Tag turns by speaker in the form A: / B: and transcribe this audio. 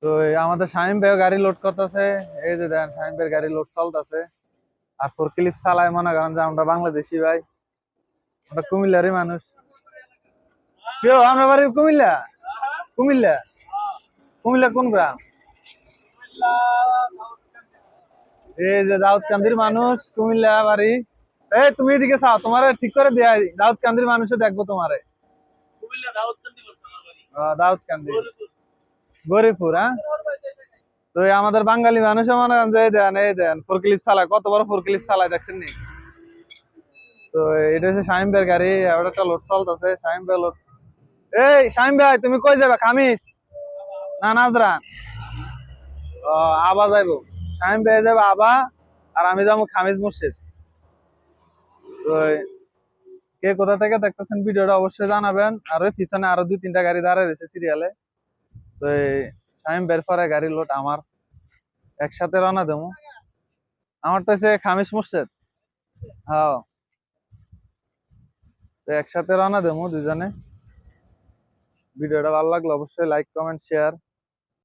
A: তো এই আমাদের শামীম ভাই গাড়ি লোড করতেছে। এই যে দেখেন শামীম ভাইয়ের গাড়ি লোড চলতেছে। আর ফোরক্লিপ চালায় মনে করেন যে আমরা বাংলাদেশি ভাই, আমরা কুমিল্লারই মানুষ। কেউ আমরা বাড়ি কুমিল্লা। কুমিল্লা। কুমিল্লা কোন গ্রাম? এই যে দাউদকান্দির মানুষ, কুমিল্লা বাড়ি। এই তুমি এদিকে চাও, তোমারে ঠিক করে দেয়া দাউদকান্দির মানুষে দেখবো তোমারে। দাউদকান্দি গরিপুর, হ্যাঁ। তো এই আমাদের বাঙালি মানুষও মনে করেন যে এই দেন ফোরক্লিপ চালায়, কত বড় ফোরক্লিপ চালায় দেখছেন নি? তো এটা হচ্ছে শামীম ভাইয়ের গাড়ি, আর একটা লোড চলতেছে শামীম ভাই লোড। এই শামীম ভাই তুমি কই যাবে, খামিস না নাজরান? ও, আবা যাইবো। শামীম ভাই যাবে আবা, আর আমি যাবো খামিজ মসজিদ। তো কে কোথা থেকে দেখতেছেন ভিডিওটা অবশ্যই জানাবেন। আর ওই পিছনে আরো দুই তিনটা গাড়ি দাঁড়ায় রয়েছে সিরিয়ালে। তো এই শামীম বের পরে গাড়ি লোড আমার, একসাথে রওনা দেবো। আমার তো হচ্ছে খামিস মসজিদ। হ্যাঁ, তো একসাথে রওনা দেবো দুজনে। ভিডিওটা ভালো লাগলে অবশ্যই লাইক কমেন্ট শেয়ার